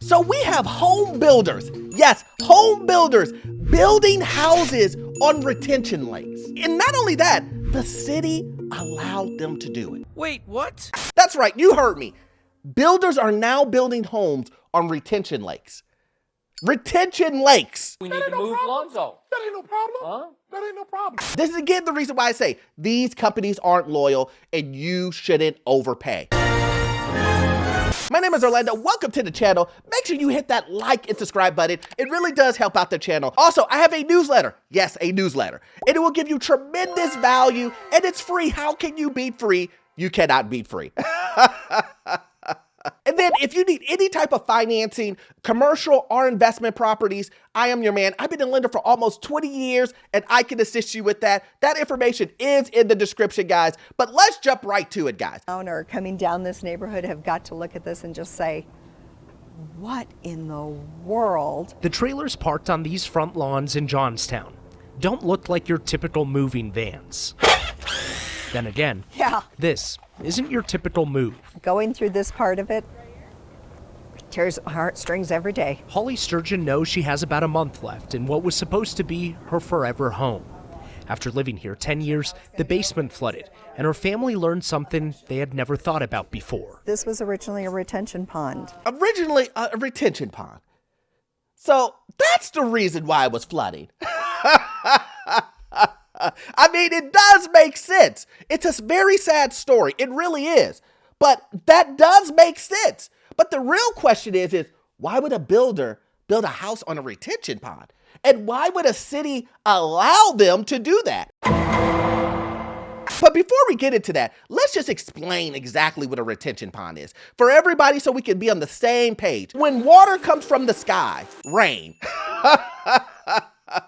So we have home builders, yes, home builders building houses on retention lakes. And not only that, the city allowed them to do it. Wait, what? That's right, you heard me. Builders are now building homes on retention lakes. Retention lakes. We need to move Lonzo. That ain't no problem. Huh? That ain't no problem. This is again the reason why I say these companies aren't loyal and you shouldn't overpay. My name is Orlando. Welcome to the channel. Make sure you hit that like and subscribe button. It really does help out the channel. Also, I have a newsletter. Yes, a newsletter. And it will give you tremendous value and it's free. How can you beat free? You cannot beat free. And then if you need any type of financing, commercial or investment properties, I am your man. I've been a lender for almost 20 years and I can assist you with that. That information is in the description, guys. But let's jump right to it, guys. Owner coming down this neighborhood have got to look at this and just say, what in the world? The trailers parked on these front lawns in Johnstown don't look like your typical moving vans. Then again, Yeah, this isn't your typical move. going through this part of it tears my heartstrings every day. Holly Sturgeon knows she has about a month left in what was supposed to be her forever home. After living here 10 years, the basement flooded, and her family learned something they had never thought about before. This was originally a retention pond. Originally a retention pond. So that's the reason why it was flooding. I mean, it does make sense. It's a very sad story. It really is. But that does make sense. But the real question is why would a builder build a house on a retention pond? And why would a city allow them to do that? But before we get into that, let's just explain exactly what a retention pond is for everybody so we can be on the same page. When water comes from the sky, rain,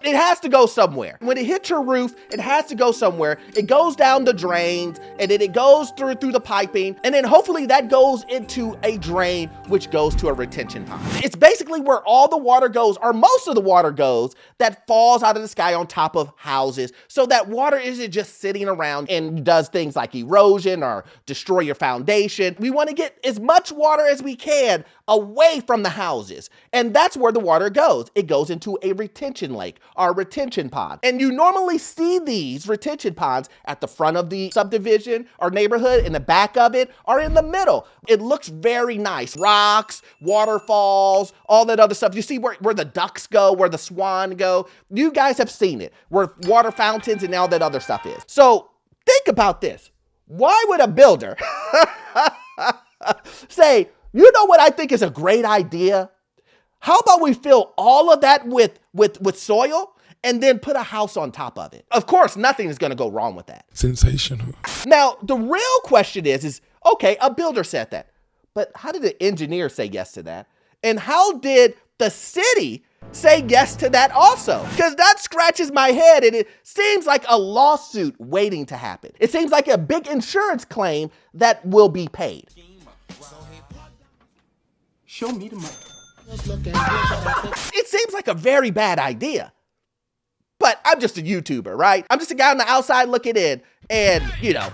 it has to go somewhere. When it hits your roof, it has to go somewhere. It goes down the drains, and then it goes through the piping, and then hopefully that goes into a drain, which goes to a retention pond. It's basically where all the water goes, or most of the water goes, that falls out of the sky on top of houses, so that water isn't just sitting around and does things like erosion or destroy your foundation. We want to get as much water as we can away from the houses, and that's where the water goes. It goes into a retention lake, or retention pond. And you normally see these retention ponds at the front of the subdivision or neighborhood, in the back of it, or in the middle. It looks very nice. Rocks, waterfalls, all that other stuff. You see where the ducks go, where the swan go. You guys have seen it, where water fountains and all that other stuff is. So think about this. Why would a builder say, you know what I think is a great idea? How about we fill all of that with soil and then put a house on top of it? Of course, nothing is going to go wrong with that. Sensational. Now, the real question is, okay, a builder said that, but how did the engineer say yes to that? And how did the city say yes to that also? Because that scratches my head and it seems like a lawsuit waiting to happen. It seems like a big insurance claim that will be paid. Show me the money. It seems like a very bad idea. But I'm just a YouTuber, right? I'm just a guy on the outside looking in and, you know,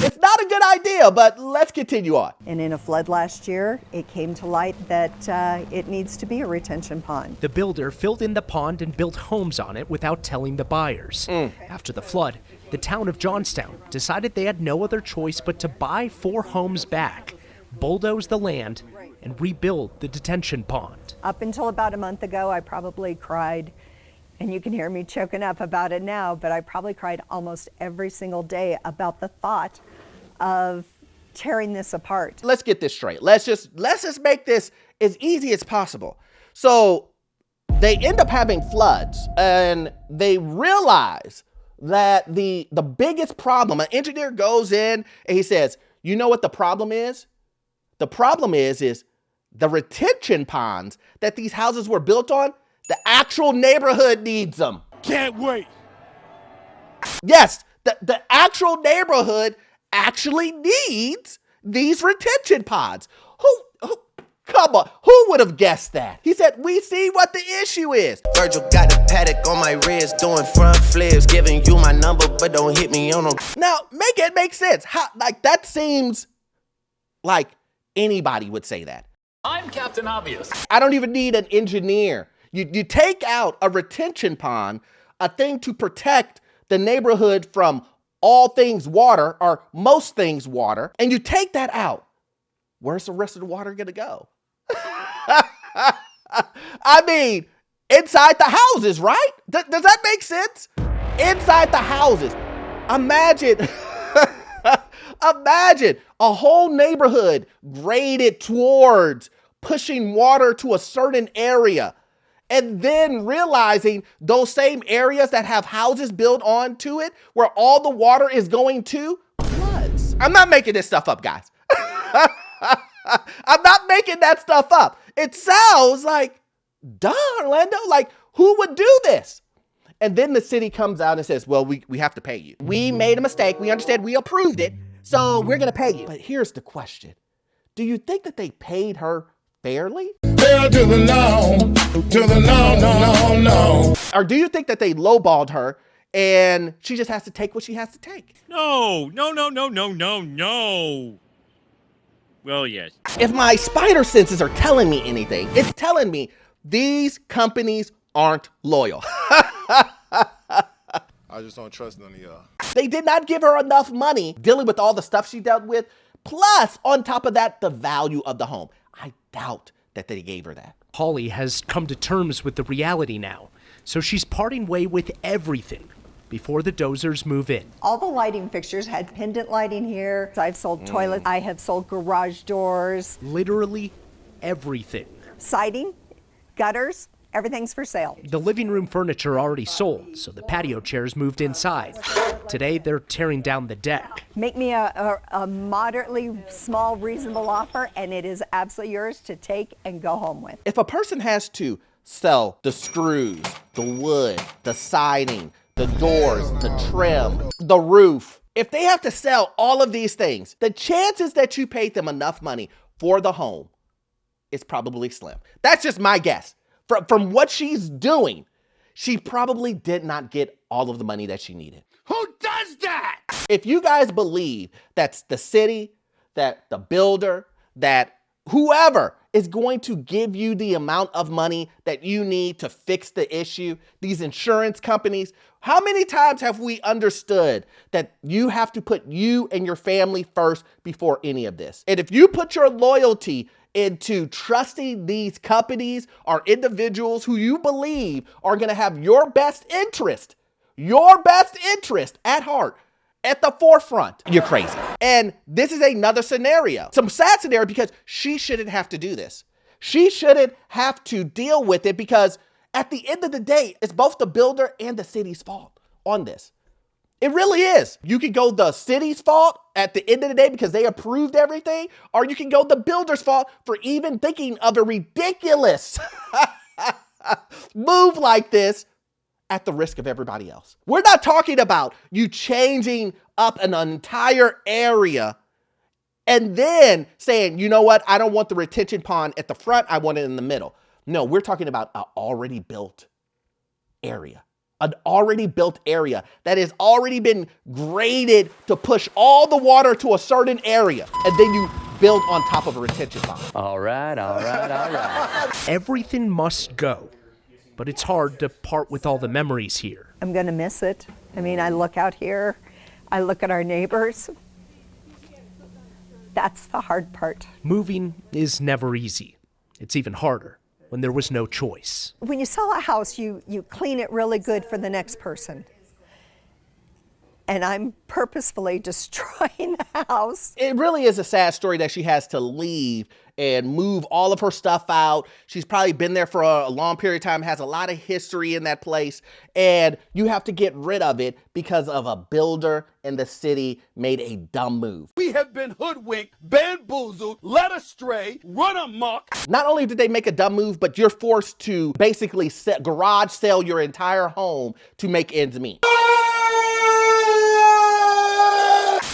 it's not a good idea, but let's continue on. And in a flood last year, it came to light that it needs to be a retention pond. The builder filled in the pond and built homes on it without telling the buyers. After the flood, the town of Johnstown decided they had no other choice but to buy 4 homes back, bulldoze the land, and rebuild the detention pond. Up until about a month ago, I probably cried, and you can hear me choking up about it now, but I probably cried almost every single day about the thought of tearing this apart. Let's get this straight. Let's just make this as easy as possible. So they end up having floods and they realize that the biggest problem, an engineer goes in and he says, you know what the problem is? The problem is the retention ponds that these houses were built on, the actual neighborhood needs them. Can't wait. Yes, the actual neighborhood actually needs these retention ponds. Come on, who would have guessed that? He said, we see what the issue is. Virgil got the paddock on my wrist, doing front flips, giving you my number, but don't hit me on no. Now, make it make sense. How, like, that seems like anybody would say that. I'm Captain Obvious. I don't even need an engineer. You take out a retention pond, a thing to protect the neighborhood from all things water or most things water, and you take that out. Where's the rest of the water gonna go? I mean, inside the houses, right? Does that make sense? Inside the houses. Imagine, imagine a whole neighborhood graded towards pushing water to a certain area, and then realizing those same areas that have houses built onto it, where all the water is going to, floods. I'm not making this stuff up, guys. I'm not making that stuff up. It sounds like, duh, Orlando, like, who would do this? And then the city comes out and says, well, we have to pay you. We made a mistake. We understand. We approved it. So we're going to pay you. But here's the question. Do you think that they paid her fairly? Hell to the no. Or do you think that they lowballed her and she just has to take what she has to take? No. Well, yes. If my spider senses are telling me anything, it's telling me these companies aren't loyal. I just don't trust none of y'all. They did not give her enough money dealing with all the stuff she dealt with. Plus, on top of that, the value of the home. I doubt that they gave her that. Holly has come to terms with the reality now, so she's parting way with everything before the Dozers move in. All the lighting fixtures had pendant lighting here. I've sold toilets. I have sold garage doors. Literally everything. Siding, gutters, everything's for sale. The living room furniture already sold, so the patio chairs moved inside. Today, they're tearing down the deck. Make me a moderately small, reasonable offer, and it is absolutely yours to take and go home with. If a person has to sell the screws, the wood, the siding, the doors, the trim, the roof, if they have to sell all of these things, the chances that you paid them enough money for the home is probably slim. That's just my guess. From what she's doing, she probably did not get all of the money that she needed. Who does that? If you guys believe that's the city, that the builder, that whoever is going to give you the amount of money that you need to fix the issue, these insurance companies, how many times have we understood that you have to put you and your family first before any of this? And if you put your loyalty into trusting these companies or individuals who you believe are going to have your best interest at heart, at the forefront, you're crazy. And this is another scenario, some sad scenario, because she shouldn't have to do this. She shouldn't have to deal with it, because at the end of the day, it's both the builder and the city's fault on this. It really is. You can go the city's fault at the end of the day because they approved everything, or you can go the builder's fault for even thinking of a ridiculous move like this at the risk of everybody else. We're not talking about you changing up an entire area and then saying, you know what, I don't want the retention pond at the front, I want it in the middle. No, we're talking about an already built area. An already built area that has already been graded to push all the water to a certain area, and then you build on top of a retention pond. All right. Everything must go, but it's hard to part with all the memories here. I'm going to miss it. I mean, I look out here, I look at our neighbors. That's the hard part. Moving is never easy. It's even harder when there was no choice. When you sell a house, you clean it really good for the next person. And I'm purposefully destroying the house. It really is a sad story that she has to leave and move all of her stuff out. She's probably been there for a long period of time, has a lot of history in that place, and you have to get rid of it because of a builder and the city made a dumb move. We have been hoodwinked, bamboozled, led astray, run amok. Not only did they make a dumb move, but you're forced to basically garage sell your entire home to make ends meet.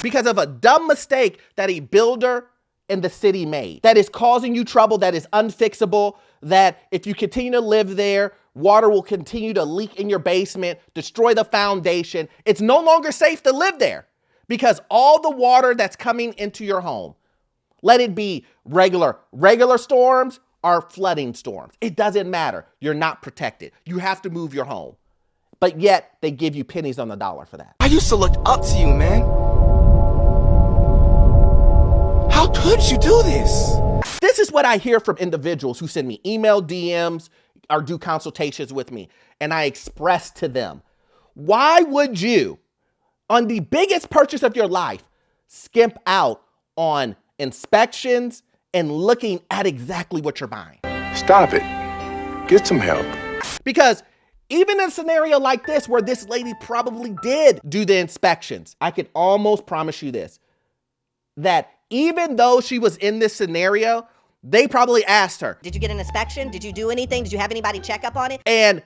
Because of a dumb mistake that a builder and the city made, that is causing you trouble, that is unfixable, that if you continue to live there, water will continue to leak in your basement, destroy the foundation. It's no longer safe to live there because all the water that's coming into your home, Let it be regular storms or flooding storms. It doesn't matter. You're not protected. You have to move your home. But yet they give you pennies on the dollar for that. I used to look up to you, man. How could you do this? This is what I hear from individuals who send me email DMs or do consultations with me. And I express to them, why would you, on the biggest purchase of your life, skimp out on inspections and looking at exactly what you're buying? Stop it. Get some help. Because even in a scenario like this, where this lady probably did do the inspections, I could almost promise you this, that even though she was in this scenario, they probably asked her, did you get an inspection? Did you do anything? Did you have anybody check up on it? and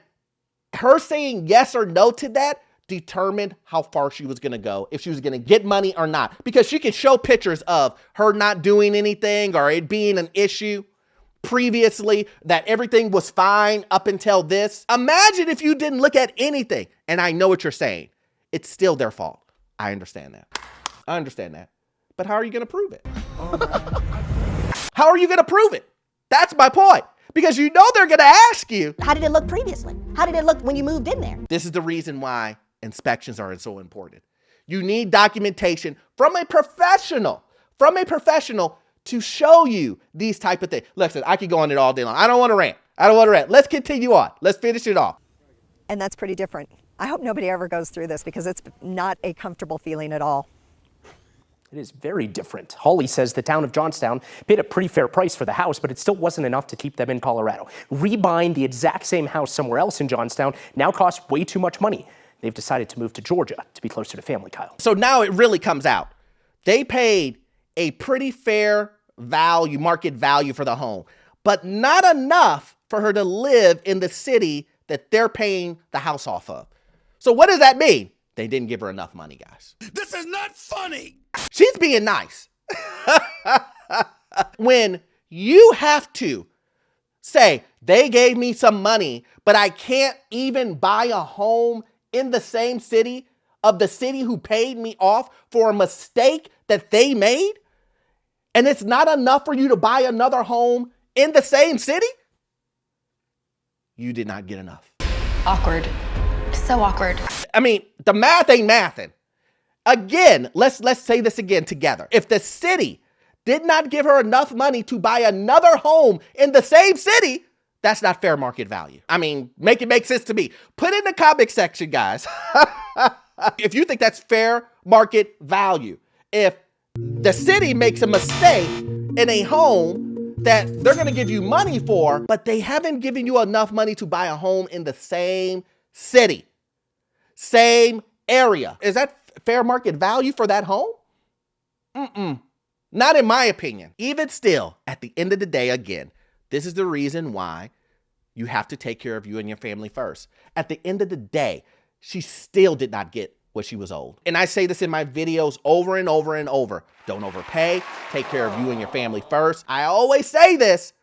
her saying yes or no to that determined how far she was going to go, if she was going to get money or not. Because she could show pictures of her not doing anything or it being an issue previously, that everything was fine up until this. Imagine if you didn't look at anything. And I know what you're saying. It's still their fault. I understand that. But how are you going to prove it? How are you going to prove it? That's my point. Because you know they're going to ask you. How did it look previously? How did it look when you moved in there? This is the reason why inspections are so important. You need documentation from a professional to show you these type of things. Listen, I could go on it all day long. I don't want to rant. Let's continue on. Let's finish it off. And that's pretty different. I hope nobody ever goes through this because it's not a comfortable feeling at all. It is very different. Holly says the town of Johnstown paid a pretty fair price for the house, but it still wasn't enough to keep them in Colorado. Rebuying the exact same house somewhere else in Johnstown now costs way too much money. They've decided to move to Georgia to be closer to family, Kyle. So now it really comes out. They paid a pretty fair value, market value for the home, but not enough for her to live in the city that they're paying the house off of. So what does that mean? They didn't give her enough money, guys. This is not funny. She's being nice. When you have to say, they gave me some money, but I can't even buy a home in the same city of the city who paid me off for a mistake that they made, and it's not enough for you to buy another home in the same city, you did not get enough. Awkward. So awkward. I mean, the math ain't mathing. Again, let's say this again together. If the city did not give her enough money to buy another home in the same city, that's not fair market value. I mean, make it make sense to me. Put in the comment section, guys. If you think that's fair market value. If the city makes a mistake in a home that they're going to give you money for, but they haven't given you enough money to buy a home in the same city, same area. Is that fair market value for that home? Not in my opinion. Even still, at the end of the day, again, this is the reason why you have to take care of you and your family first. At the end of the day, she still did not get what she was owed. And I say this in my videos over and over and over. Don't overpay. Take care of you and your family first. I always say this.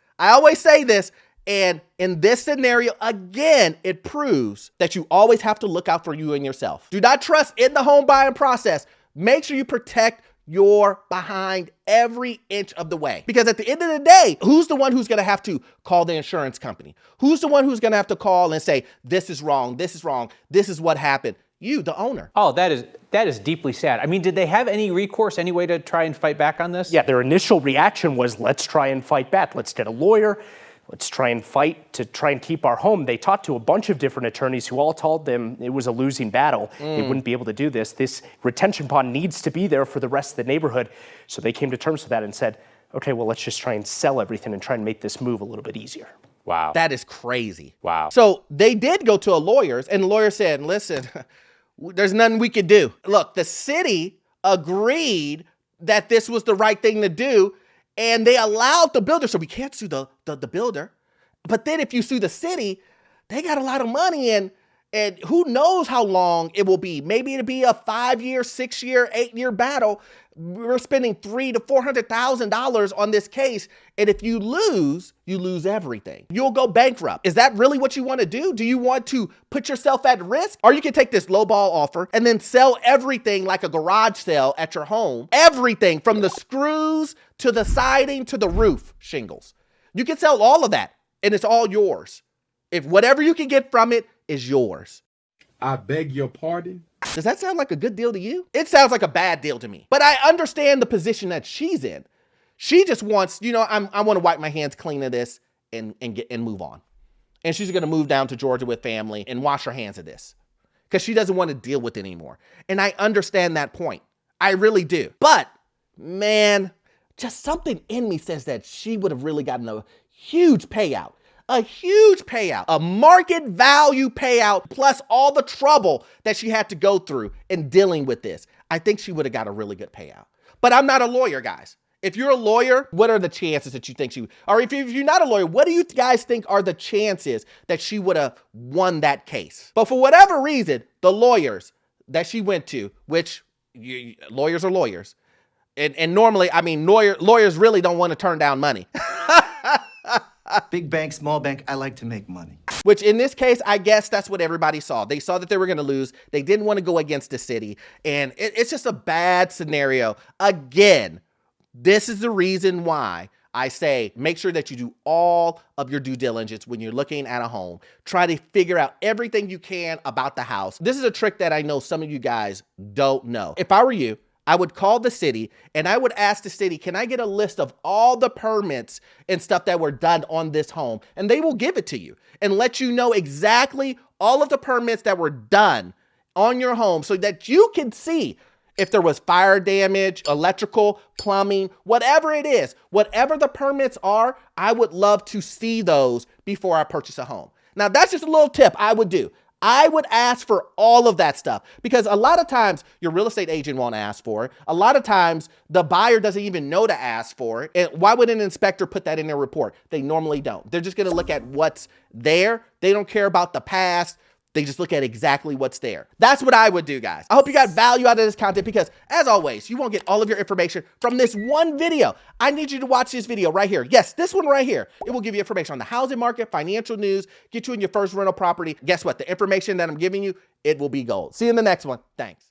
And in this scenario, again, it proves that you always have to look out for you and yourself. Do not trust in the home buying process. Make sure you protect your behind every inch of the way. Because at the end of the day, who's the one who's going to have to call the insurance company? Who's the one who's going to have to call and say, this is wrong, this is what happened? You, the owner. Oh, that is deeply sad. I mean, did they have any recourse, any way to try and fight back on this? Yeah, their initial reaction was, let's try and fight back. Let's get a lawyer. Let's try and fight to try and keep our home. They talked to a bunch of different attorneys who all told them it was a losing battle. They wouldn't be able to do this. This retention pond needs to be there for the rest of the neighborhood. So they came to terms with that and said, okay, well, let's just try and sell everything and try and make this move a little bit easier. Wow. That is crazy. Wow. So they did go to a lawyer's, and the lawyer said, listen, there's nothing we could do. Look, the city agreed that this was the right thing to do, and they allowed the builder, so we can't sue the builder. But then if you sue the city, they got a lot of money, and And who knows how long it will be. Maybe it'll be a 5-year, 6-year, 8-year battle. We're spending $300,000 to $400,000 on this case. And if you lose everything. You'll go bankrupt. Is that really what you want to do? Do you want to put yourself at risk? Or you can take this lowball offer and then sell everything like a garage sale at your home. Everything from the screws to the siding to the roof shingles. You can sell all of that and it's all yours. If whatever you can get from it is yours. I beg your pardon? Does that sound like a good deal to you? It sounds like a bad deal to me. But I understand the position that she's in. She just wants, I want to wipe my hands clean of this and move on. And she's going to move down to Georgia with family and wash her hands of this because she doesn't want to deal with it anymore. And I understand that point. I really do. But man, just something in me says that she would have really gotten a huge payout. A huge payout, a market value payout, plus all the trouble that she had to go through in dealing with this. I think she would have got a really good payout. But I'm not a lawyer, guys. If you're a lawyer, what are the chances that you think she would, or if you're not a lawyer, what do you guys think are the chances that she would have won that case? But for whatever reason, the lawyers that she went to, which lawyers are lawyers, and normally, lawyers really don't want to turn down money. Big bank, small bank, I like to make money. Which in this case, I guess that's what everybody saw. They saw that they were going to lose. They didn't want to go against the city. And it's just a bad scenario. Again, this is the reason why I say make sure that you do all of your due diligence when you're looking at a home. Try to figure out everything you can about the house. This is a trick that I know some of you guys don't know. If I were you, I would call the city and I would ask the city, can I get a list of all the permits and stuff that were done on this home? And they will give it to you and let you know exactly all of the permits that were done on your home so that you can see if there was fire damage, electrical, plumbing, whatever it is, whatever the permits are, I would love to see those before I purchase a home. Now, that's just a little tip I would do. I would ask for all of that stuff because a lot of times your real estate agent won't ask for it. A lot of times the buyer doesn't even know to ask for it. And why would an inspector put that in their report? They normally don't. They're just going to look at what's there. They don't care about the past. They just look at exactly what's there. That's what I would do, guys. I hope you got value out of this content because, as always, you won't get all of your information from this one video. I need you to watch this video right here. Yes, this one right here. It will give you information on the housing market, financial news, get you in your first rental property. Guess what? The information that I'm giving you, it will be gold. See you in the next one. Thanks.